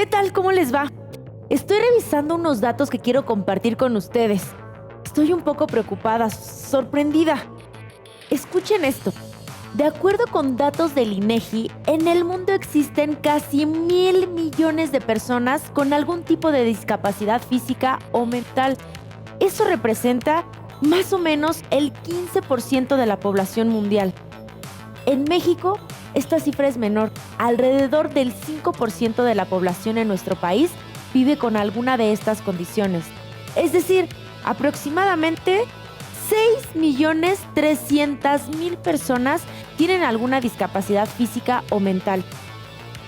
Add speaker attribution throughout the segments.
Speaker 1: tal? ¿Cómo les va? Estoy revisando unos datos que quiero compartir con ustedes. Estoy un poco preocupada, sorprendida. Escuchen esto. De acuerdo con datos del INEGI, en el mundo existen casi 1,000 millones de personas con algún tipo de discapacidad física o mental. Eso representa más o menos el 15% de la población mundial. En México, esta cifra es menor. Alrededor del 5% de la población en nuestro país vive con alguna de estas condiciones. Es decir, aproximadamente 6,300,000 personas tienen alguna discapacidad física o mental.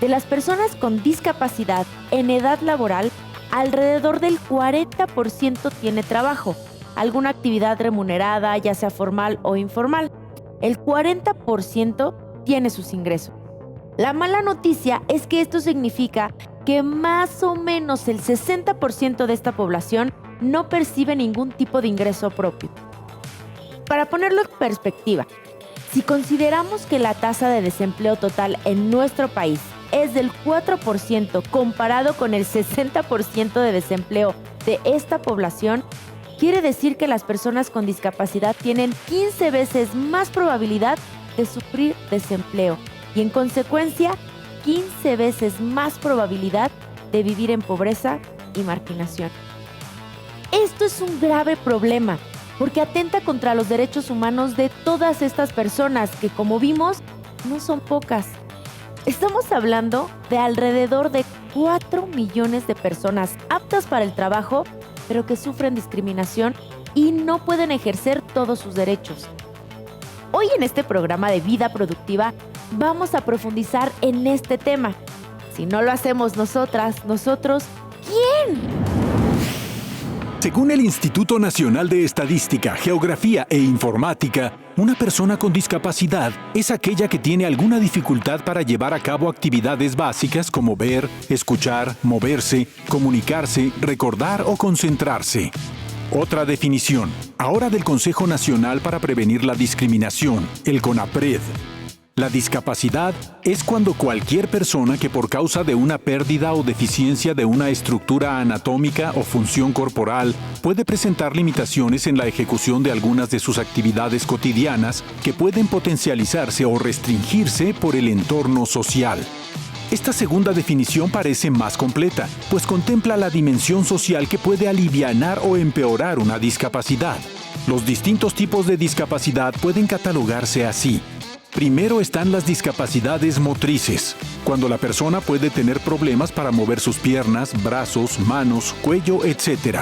Speaker 1: De las personas con discapacidad en edad laboral, alrededor del 40% tiene trabajo, alguna actividad remunerada, ya sea formal o informal. El 40% tiene sus ingresos. La mala noticia es que esto significa que más o menos el 60% de esta población no percibe ningún tipo de ingreso propio. Para ponerlo en perspectiva, si consideramos que la tasa de desempleo total en nuestro país es del 4% comparado con el 60% de desempleo de esta población, quiere decir que las personas con discapacidad tienen 15 veces más probabilidad de sufrir desempleo y, en consecuencia, 15 veces más probabilidad de vivir en pobreza y marginación. Esto es un grave problema porque atenta contra los derechos humanos de todas estas personas que, como vimos, no son pocas. Estamos hablando de alrededor de 4 millones de personas aptas para el trabajo, pero que sufren discriminación y no pueden ejercer todos sus derechos. Hoy en este programa de Vida Productiva vamos a profundizar en este tema. Si no lo hacemos nosotras, nosotros, ¿quién?
Speaker 2: Según el Instituto Nacional de Estadística, Geografía e Informática, una persona con discapacidad es aquella que tiene alguna dificultad para llevar a cabo actividades básicas como ver, escuchar, moverse, comunicarse, recordar o concentrarse. Otra definición, ahora del Consejo Nacional para Prevenir la Discriminación, el CONAPRED. La discapacidad es cuando cualquier persona que por causa de una pérdida o deficiencia de una estructura anatómica o función corporal puede presentar limitaciones en la ejecución de algunas de sus actividades cotidianas que pueden potencializarse o restringirse por el entorno social. Esta segunda definición parece más completa, pues contempla la dimensión social que puede alivianar o empeorar una discapacidad. Los distintos tipos de discapacidad pueden catalogarse así. Primero están las discapacidades motrices, cuando la persona puede tener problemas para mover sus piernas, brazos, manos, cuello, etc.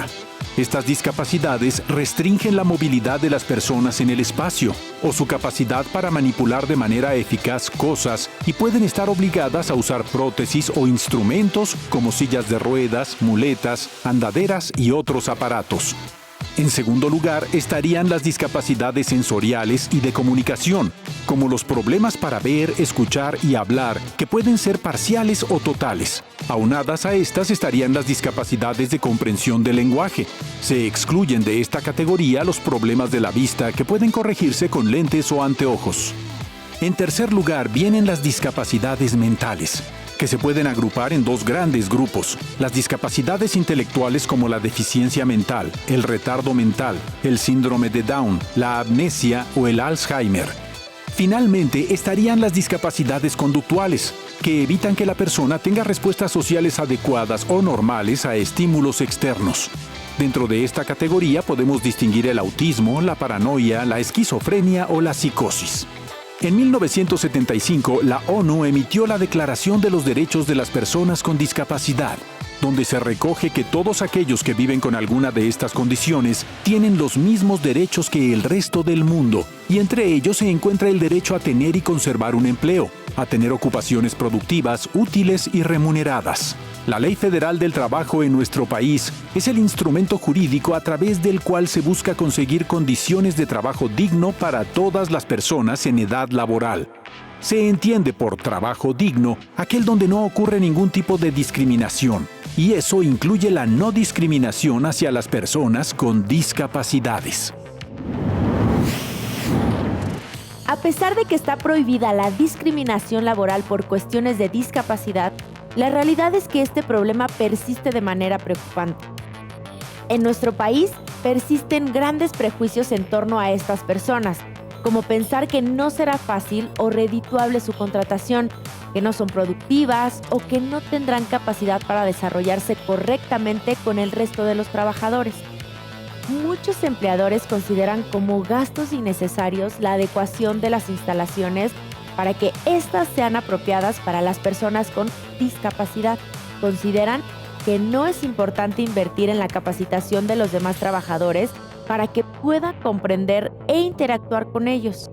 Speaker 2: Estas discapacidades restringen la movilidad de las personas en el espacio o su capacidad para manipular de manera eficaz cosas y pueden estar obligadas a usar prótesis o instrumentos como sillas de ruedas, muletas, andaderas y otros aparatos. En segundo lugar, estarían las discapacidades sensoriales y de comunicación, como los problemas para ver, escuchar y hablar, que pueden ser parciales o totales. Aunadas a estas estarían las discapacidades de comprensión del lenguaje. Se excluyen de esta categoría los problemas de la vista que pueden corregirse con lentes o anteojos. En tercer lugar, vienen las discapacidades mentales, que se pueden agrupar en dos grandes grupos: las discapacidades intelectuales como la deficiencia mental, el retardo mental, el síndrome de Down, la amnesia o el Alzheimer. Finalmente, estarían las discapacidades conductuales, que evitan que la persona tenga respuestas sociales adecuadas o normales a estímulos externos. Dentro de esta categoría podemos distinguir el autismo, la paranoia, la esquizofrenia o la psicosis. En 1975, la ONU emitió la Declaración de los Derechos de las Personas con Discapacidad, donde se recoge que todos aquellos que viven con alguna de estas condiciones tienen los mismos derechos que el resto del mundo, y entre ellos se encuentra el derecho a tener y conservar un empleo, a tener ocupaciones productivas, útiles y remuneradas. La Ley Federal del Trabajo en nuestro país es el instrumento jurídico a través del cual se busca conseguir condiciones de trabajo digno para todas las personas en edad laboral. Se entiende por trabajo digno aquel donde no ocurre ningún tipo de discriminación, y eso incluye la no discriminación hacia las personas con discapacidades.
Speaker 1: A pesar de que está prohibida la discriminación laboral por cuestiones de discapacidad, La realidad es que este problema persiste de manera preocupante. En nuestro país persisten grandes prejuicios en torno a estas personas, como pensar que no será fácil o redituable su contratación, que no son productivas o que no tendrán capacidad para desarrollarse correctamente con el resto de los trabajadores. Muchos empleadores consideran como gastos innecesarios la adecuación de las instalaciones para que éstas sean apropiadas para las personas con discapacidad. Consideran que no es importante invertir en la capacitación de los demás trabajadores para que puedan comprender e interactuar con ellos.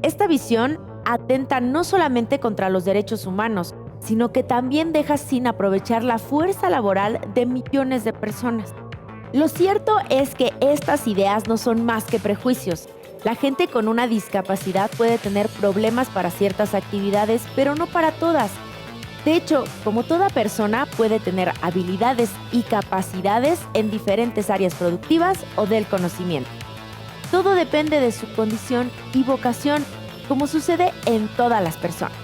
Speaker 1: Esta visión atenta no solamente contra los derechos humanos, sino que también deja sin aprovechar la fuerza laboral de millones de personas. Lo cierto es que estas ideas no son más que prejuicios. La gente con una discapacidad puede tener problemas para ciertas actividades, pero no para todas. De hecho, como toda persona puede tener habilidades y capacidades en diferentes áreas productivas o del conocimiento. Todo depende de su condición y vocación, como sucede en todas las personas.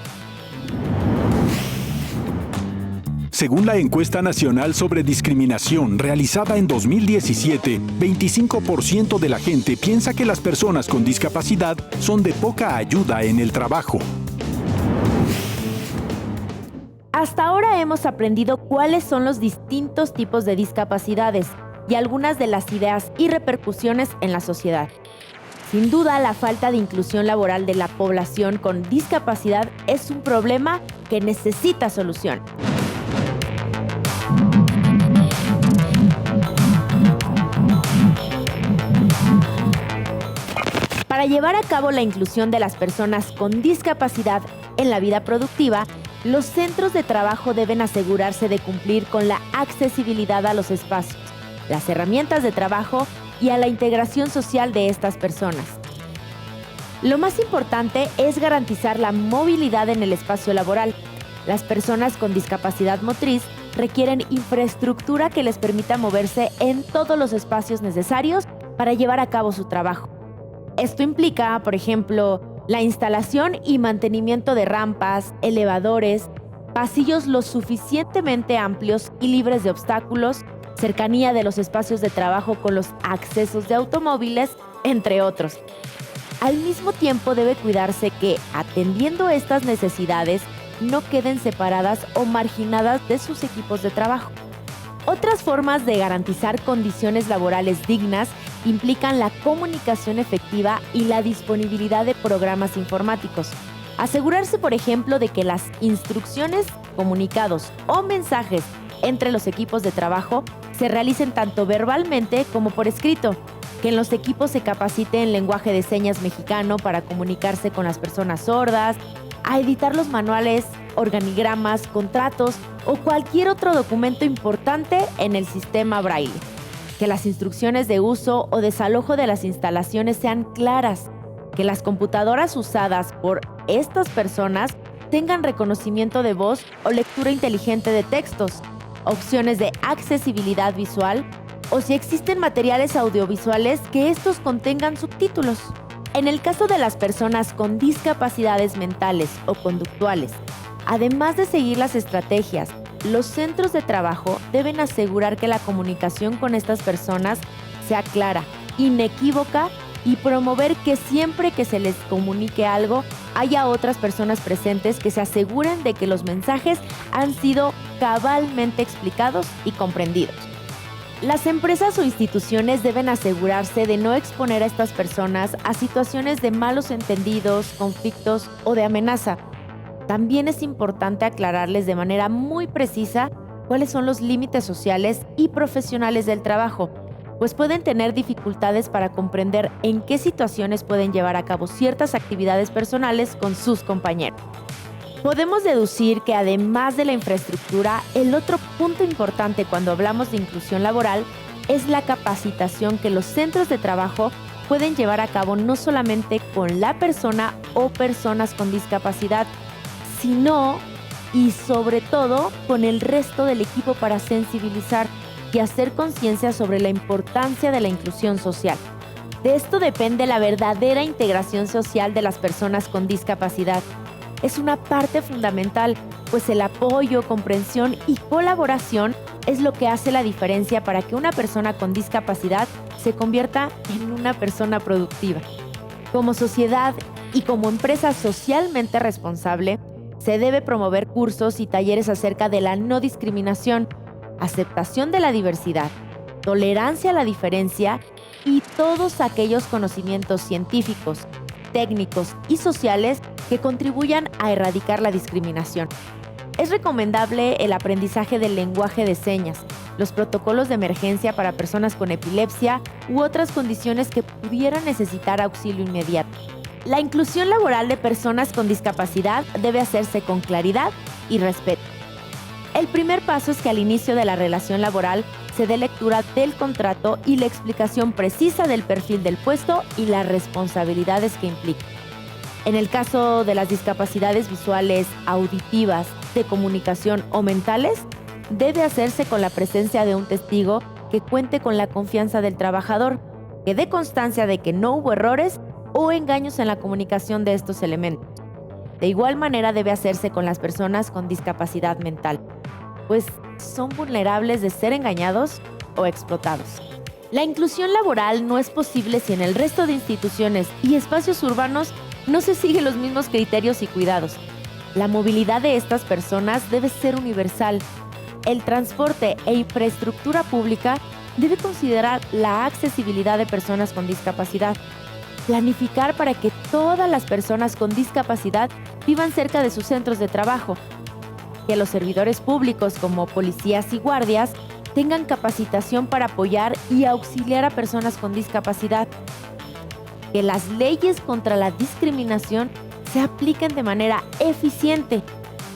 Speaker 2: Según la encuesta nacional sobre discriminación realizada en 2017, 25% de la gente piensa que las personas con discapacidad son de poca ayuda en el trabajo.
Speaker 1: Hasta ahora hemos aprendido cuáles son los distintos tipos de discapacidades y algunas de las ideas y repercusiones en la sociedad. Sin duda, la falta de inclusión laboral de la población con discapacidad es un problema que necesita solución. Para llevar a cabo la inclusión de las personas con discapacidad en la vida productiva, los centros de trabajo deben asegurarse de cumplir con la accesibilidad a los espacios, las herramientas de trabajo y a la integración social de estas personas. Lo más importante es garantizar la movilidad en el espacio laboral. Las personas con discapacidad motriz requieren infraestructura que les permita moverse en todos los espacios necesarios para llevar a cabo su trabajo. Esto implica, por ejemplo, la instalación y mantenimiento de rampas, elevadores, pasillos lo suficientemente amplios y libres de obstáculos, cercanía de los espacios de trabajo con los accesos de automóviles, entre otros. Al mismo tiempo debe cuidarse que, atendiendo estas necesidades, no queden separadas o marginadas de sus equipos de trabajo. Otras formas de garantizar condiciones laborales dignas implican la comunicación efectiva y la disponibilidad de programas informáticos. Asegurarse, por ejemplo, de que las instrucciones, comunicados o mensajes entre los equipos de trabajo se realicen tanto verbalmente como por escrito, que en los equipos se capacite en lenguaje de señas mexicano para comunicarse con las personas sordas, a editar los manuales, organigramas, contratos o cualquier otro documento importante en el sistema Braille. Que las instrucciones de uso o desalojo de las instalaciones sean claras, que las computadoras usadas por estas personas tengan reconocimiento de voz o lectura inteligente de textos, opciones de accesibilidad visual o si existen materiales audiovisuales que estos contengan subtítulos. En el caso de las personas con discapacidades mentales o conductuales, además de seguir las estrategias, los centros de trabajo deben asegurar que la comunicación con estas personas sea clara, inequívoca y promover que siempre que se les comunique algo, haya otras personas presentes que se aseguren de que los mensajes han sido cabalmente explicados y comprendidos. Las empresas o instituciones deben asegurarse de no exponer a estas personas a situaciones de malos entendidos, conflictos o de amenaza. También es importante aclararles de manera muy precisa cuáles son los límites sociales y profesionales del trabajo, pues pueden tener dificultades para comprender en qué situaciones pueden llevar a cabo ciertas actividades personales con sus compañeros. Podemos deducir que además de la infraestructura, el otro punto importante cuando hablamos de inclusión laboral es la capacitación que los centros de trabajo pueden llevar a cabo no solamente con la persona o personas con discapacidad, sino y sobre todo con el resto del equipo para sensibilizar y hacer conciencia sobre la importancia de la inclusión social. De esto depende la verdadera integración social de las personas con discapacidad. es una parte fundamental, pues el apoyo, comprensión y colaboración es lo que hace la diferencia para que una persona con discapacidad se convierta en una persona productiva. Como sociedad y como empresa socialmente responsable, se debe promover cursos y talleres acerca de la no discriminación, aceptación de la diversidad, tolerancia a la diferencia y todos aquellos conocimientos científicos, técnicos y sociales que contribuyan a erradicar la discriminación. Es recomendable el aprendizaje del lenguaje de señas, los protocolos de emergencia para personas con epilepsia u otras condiciones que pudieran necesitar auxilio inmediato. La inclusión laboral de personas con discapacidad debe hacerse con claridad y respeto. El primer paso es que al inicio de la relación laboral se dé lectura del contrato y la explicación precisa del perfil del puesto y las responsabilidades que implica. En el caso de las discapacidades visuales, auditivas, de comunicación o mentales, debe hacerse con la presencia de un testigo que cuente con la confianza del trabajador, que dé constancia de que no hubo errores o engaños en la comunicación de estos elementos. De igual manera debe hacerse con las personas con discapacidad mental, pues son vulnerables de ser engañados o explotados. La inclusión laboral no es posible si en el resto de instituciones y espacios urbanos no se siguen los mismos criterios y cuidados. La movilidad de estas personas debe ser universal. El transporte e infraestructura pública debe considerar la accesibilidad de personas con discapacidad. Planificar para que todas las personas con discapacidad vivan cerca de sus centros de trabajo. Que los servidores públicos como policías y guardias tengan capacitación para apoyar y auxiliar a personas con discapacidad. Que las leyes contra la discriminación se apliquen de manera eficiente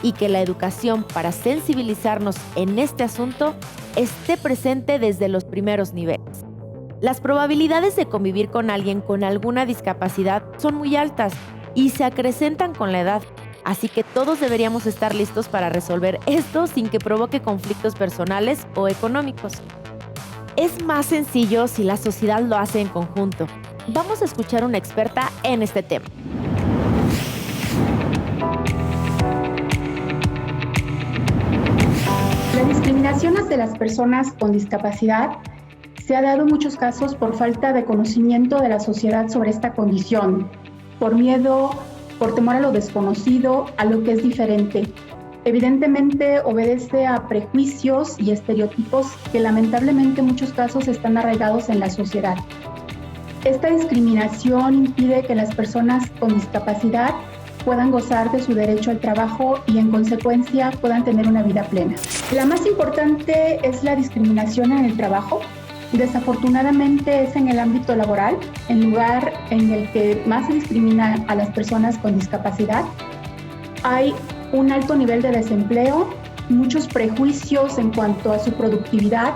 Speaker 1: y que la educación para sensibilizarnos en este asunto esté presente desde los primeros niveles. Las probabilidades de convivir con alguien con alguna discapacidad son muy altas y se acrecentan con la edad, así que todos deberíamos estar listos para resolver esto sin que provoque conflictos personales o económicos. Es más sencillo si la sociedad lo hace en conjunto. Vamos a escuchar a una experta en este tema.
Speaker 3: La discriminación hacia las personas con discapacidad se ha dado en muchos casos por falta de conocimiento de la sociedad sobre esta condición, por miedo, por temor a lo desconocido, a lo que es diferente. Evidentemente obedece a prejuicios y estereotipos que lamentablemente en muchos casos están arraigados en la sociedad. Esta discriminación impide que las personas con discapacidad puedan gozar de su derecho al trabajo y en consecuencia puedan tener una vida plena. La más importante es la discriminación en el trabajo. Desafortunadamente es en el ámbito laboral, el lugar en el que más se discrimina a las personas con discapacidad. Hay un alto nivel de desempleo, muchos prejuicios en cuanto a su productividad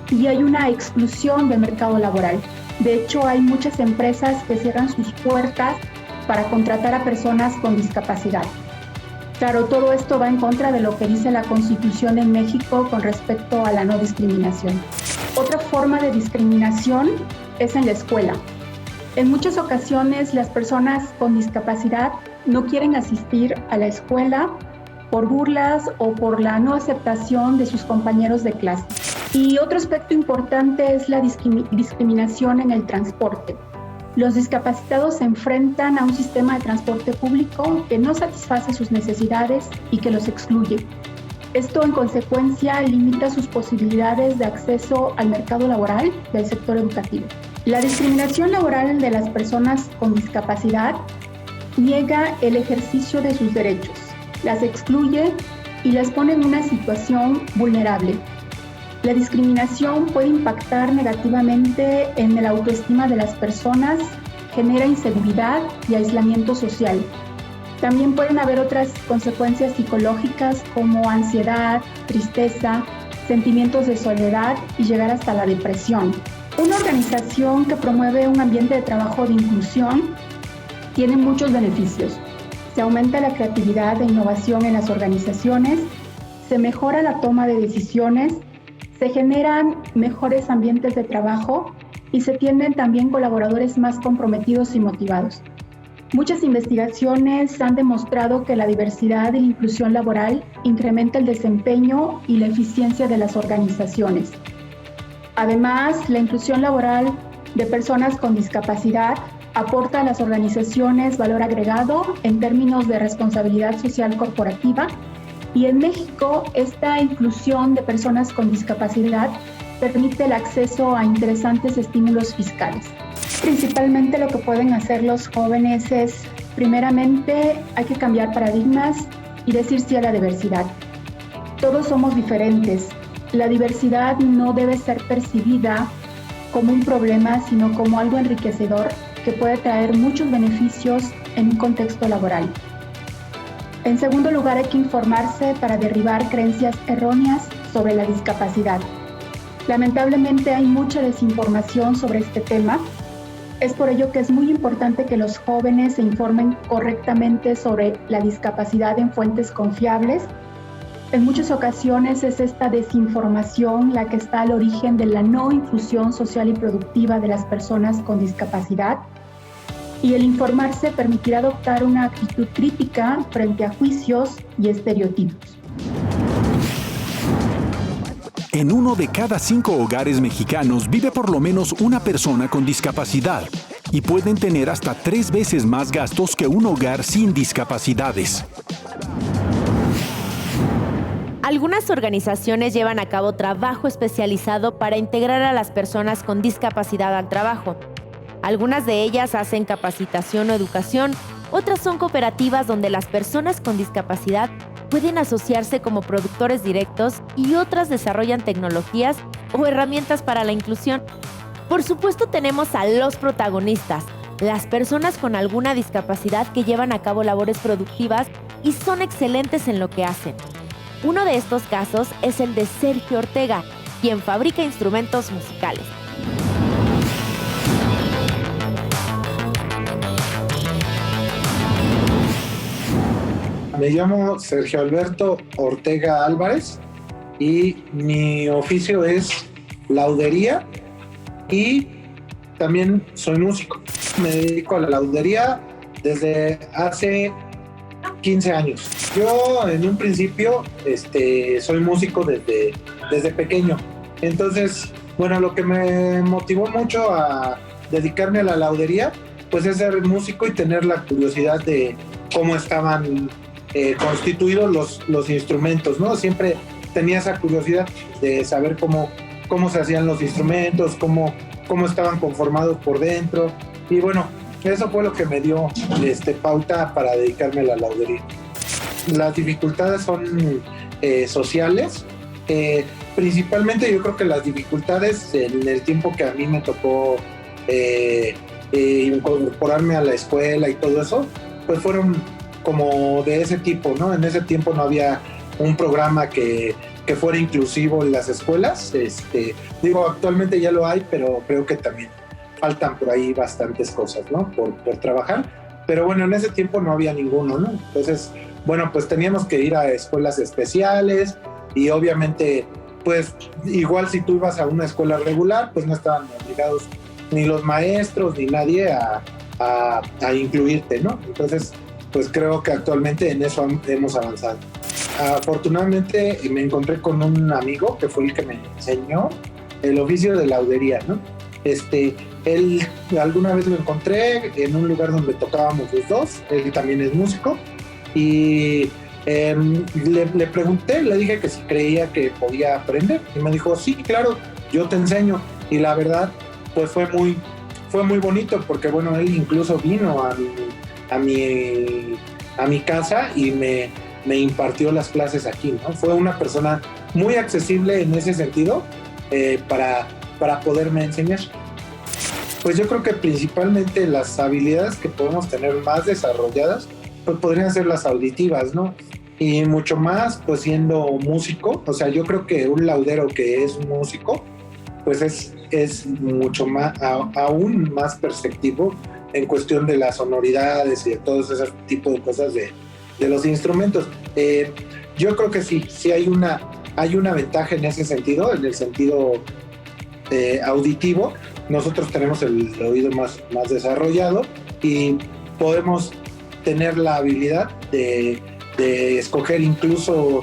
Speaker 3: y hay una exclusión del mercado laboral. De hecho, hay muchas empresas que cierran sus puertas para contratar a personas con discapacidad. Claro, todo esto va en contra de lo que dice la Constitución en México con respecto a la no discriminación. Otra forma de discriminación es en la escuela. En muchas ocasiones las personas con discapacidad no quieren asistir a la escuela por burlas o por la no aceptación de sus compañeros de clase. Y otro aspecto importante es la discriminación en el transporte. Los discapacitados se enfrentan a un sistema de transporte público que no satisface sus necesidades y que los excluye. Esto, en consecuencia, limita sus posibilidades de acceso al mercado laboral del sector educativo. La discriminación laboral de las personas con discapacidad niega el ejercicio de sus derechos, las excluye y las pone en una situación vulnerable. La discriminación puede impactar negativamente en la autoestima de las personas, genera inseguridad y aislamiento social. También pueden haber otras consecuencias psicológicas como ansiedad, tristeza, sentimientos de soledad y llegar hasta la depresión. Una organización que promueve un ambiente de trabajo de inclusión tiene muchos beneficios. Se aumenta la creatividad e innovación en las organizaciones, se mejora la toma de decisiones, se generan mejores ambientes de trabajo y se tienen también colaboradores más comprometidos y motivados. Muchas investigaciones han demostrado que la diversidad y la inclusión laboral incrementa el desempeño y la eficiencia de las organizaciones. Además, la inclusión laboral de personas con discapacidad aporta a las organizaciones valor agregado en términos de responsabilidad social corporativa, y en México esta inclusión de personas con discapacidad permite el acceso a interesantes estímulos fiscales. Principalmente lo que pueden hacer los jóvenes es, primeramente, hay que cambiar paradigmas y decir sí a la diversidad. Todos somos diferentes. La diversidad no debe ser percibida como un problema, sino como algo enriquecedor que puede traer muchos beneficios en un contexto laboral. En segundo lugar, hay que informarse para derribar creencias erróneas sobre la discapacidad. Lamentablemente hay mucha desinformación sobre este tema. Es por ello que es muy importante que los jóvenes se informen correctamente sobre la discapacidad en fuentes confiables. En muchas ocasiones es esta desinformación la que está al origen de la no inclusión social y productiva de las personas con discapacidad. Y el informarse permitirá adoptar una actitud crítica frente a juicios y estereotipos.
Speaker 2: En 1 de cada 5 hogares mexicanos vive por lo menos una persona con discapacidad y pueden tener hasta 3 veces más gastos que un hogar sin discapacidades.
Speaker 1: Algunas organizaciones llevan a cabo trabajo especializado para integrar a las personas con discapacidad al trabajo. Algunas de ellas hacen capacitación o educación, otras son cooperativas donde las personas con discapacidad pueden asociarse como productores directos y otras desarrollan tecnologías o herramientas para la inclusión. Por supuesto tenemos a los protagonistas, las personas con alguna discapacidad que llevan a cabo labores productivas y son excelentes en lo que hacen. Uno de estos casos es el de Sergio Ortega, quien fabrica instrumentos musicales.
Speaker 4: Me llamo Sergio Alberto Ortega Álvarez y mi oficio es laudería y también soy músico. Me dedico a la laudería desde hace 15 años. Yo en un principio soy músico desde pequeño. Entonces, bueno, lo que me motivó mucho a dedicarme a la laudería, pues es ser músico y tener la curiosidad de cómo estaban constituidos los instrumentos, ¿no? Siempre tenía esa curiosidad de saber cómo se hacían los instrumentos, cómo estaban conformados por dentro. Y bueno, eso fue lo que me dio pauta para dedicarme a la laudería. Las dificultades son sociales. Principalmente yo creo que las dificultades en el tiempo que a mí me tocó incorporarme a la escuela y todo eso, pues fueron como de ese tipo, ¿no? En ese tiempo no había un programa que fuera inclusivo en las escuelas. Actualmente ya lo hay, pero creo que también faltan por ahí bastantes cosas, ¿no? Por trabajar. Pero bueno, en ese tiempo no había ninguno, ¿no? Entonces, bueno, pues teníamos que ir a escuelas especiales y obviamente, pues igual si tú ibas a una escuela regular, pues no estaban obligados ni los maestros ni nadie a incluirte, ¿no? Entonces, pues creo que actualmente en eso hemos avanzado. Afortunadamente me encontré con un amigo que fue el que me enseñó el oficio de laudería, ¿no? Él alguna vez lo encontré en un lugar donde tocábamos los dos, él también es músico, y le pregunté, le dije que si creía que podía aprender, y me dijo, sí, claro, yo te enseño, y la verdad, pues fue muy bonito, porque bueno, él incluso vino a mi casa y me impartió las clases aquí, ¿no? Fue una persona muy accesible en ese sentido para poderme enseñar. Pues yo creo que principalmente las habilidades que podemos tener más desarrolladas pues podrían ser las auditivas, ¿no? Y mucho más pues siendo músico, o sea, yo creo que un laudero que es músico pues es mucho más, aún más perceptivo en cuestión de las sonoridades y de todos esos tipos de cosas de los instrumentos. Yo creo que sí hay una ventaja en ese sentido, en el sentido auditivo. Nosotros tenemos el oído más desarrollado y podemos tener la habilidad de escoger incluso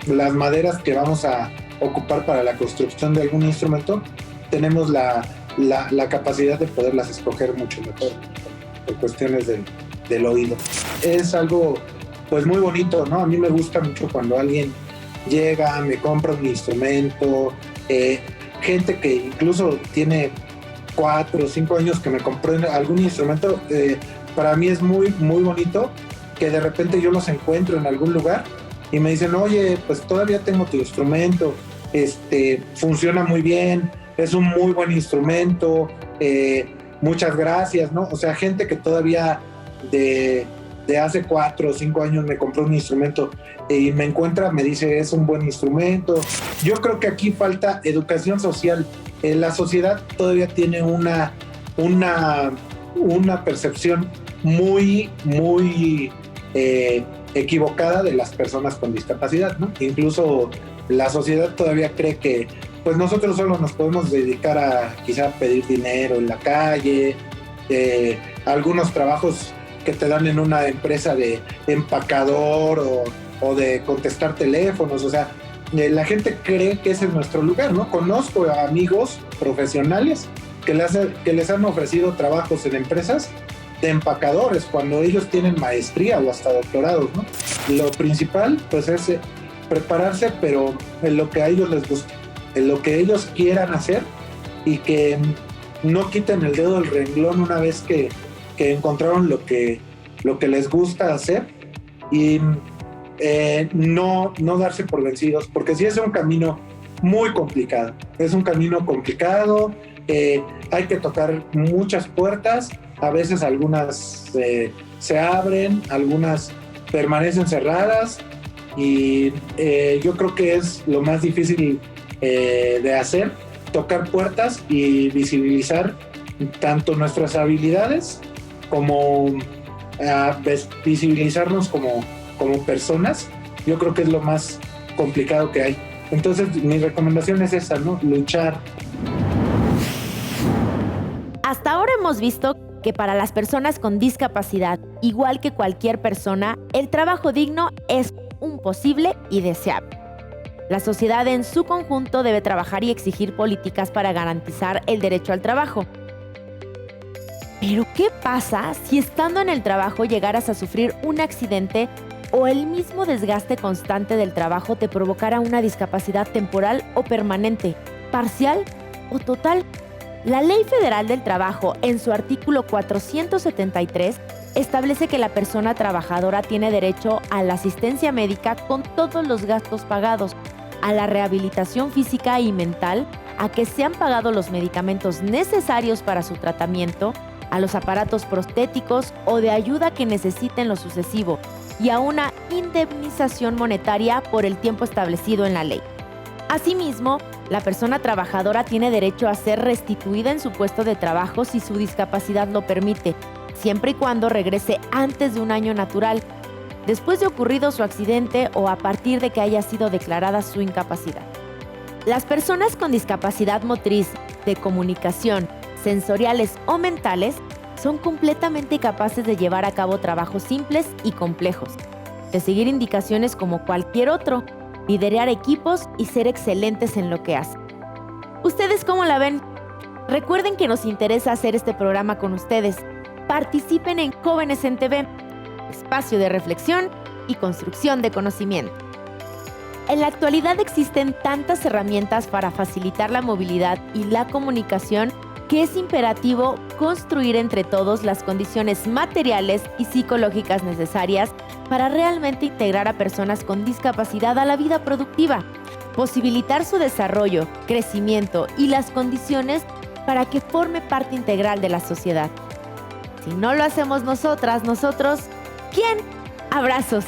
Speaker 4: las maderas que vamos a ocupar para la construcción de algún instrumento. Tenemos la capacidad de poderlas escoger mucho mejor por cuestiones del oído. Es algo pues muy bonito, ¿no? A mí me gusta mucho cuando alguien llega, me compra un instrumento, gente que incluso tiene 4 o 5 años que me compró algún instrumento. Para mí es muy, muy bonito que de repente yo los encuentro en algún lugar y me dicen, oye, pues todavía tengo tu instrumento, funciona muy bien, es un muy buen instrumento, muchas gracias, ¿no? O sea, gente que todavía de hace 4 o 5 años me compró un instrumento y me encuentra, me dice, es un buen instrumento. Yo creo que aquí falta educación social. La sociedad todavía tiene una percepción muy, muy equivocada de las personas con discapacidad, ¿no? Incluso la sociedad todavía cree que pues nosotros solo nos podemos dedicar a quizá pedir dinero en la calle, algunos trabajos que te dan en una empresa de empacador o de contestar teléfonos. O sea, la gente cree que ese es nuestro lugar, ¿no? Conozco a amigos profesionales que les han ofrecido trabajos en empresas de empacadores cuando ellos tienen maestría o hasta doctorados, ¿no? Lo principal pues es prepararse, pero en lo que a ellos les gusta, en lo que ellos quieran hacer, y que no quiten el dedo del renglón una vez que encontraron lo que les gusta hacer, y no darse por vencidos, porque sí es un camino muy complicado, hay que tocar muchas puertas, a veces algunas se abren, algunas permanecen cerradas, y yo creo que es lo más difícil de hacer, tocar puertas y visibilizar tanto nuestras habilidades como visibilizarnos como personas. Yo creo que es lo más complicado que hay. Entonces mi recomendación es esa, ¿no? Luchar.
Speaker 1: Hasta ahora hemos visto que para las personas con discapacidad, igual que cualquier persona, el trabajo digno es un posible y deseable. La sociedad en su conjunto debe trabajar y exigir políticas para garantizar el derecho al trabajo. Pero ¿qué pasa si estando en el trabajo llegaras a sufrir un accidente o el mismo desgaste constante del trabajo te provocara una discapacidad temporal o permanente, parcial o total? La Ley Federal del Trabajo, en su artículo 473, establece que la persona trabajadora tiene derecho a la asistencia médica con todos los gastos pagados, a la rehabilitación física y mental, a que sean pagados los medicamentos necesarios para su tratamiento, a los aparatos prostéticos o de ayuda que necesiten lo sucesivo, y a una indemnización monetaria por el tiempo establecido en la ley. Asimismo, la persona trabajadora tiene derecho a ser restituida en su puesto de trabajo si su discapacidad lo permite, siempre y cuando regrese antes de un año natural, después de ocurrido su accidente o a partir de que haya sido declarada su incapacidad. Las personas con discapacidad motriz, de comunicación, sensoriales o mentales son completamente capaces de llevar a cabo trabajos simples y complejos, de seguir indicaciones como cualquier otro, liderar equipos y ser excelentes en lo que hacen. ¿Ustedes cómo la ven? Recuerden que nos interesa hacer este programa con ustedes. Participen en Jóvenes en TV, espacio de reflexión y construcción de conocimiento. En la actualidad existen tantas herramientas para facilitar la movilidad y la comunicación que es imperativo construir entre todos las condiciones materiales y psicológicas necesarias para realmente integrar a personas con discapacidad a la vida productiva, posibilitar su desarrollo, crecimiento y las condiciones para que forme parte integral de la sociedad. Si no lo hacemos nosotros, ¿quién? Abrazos.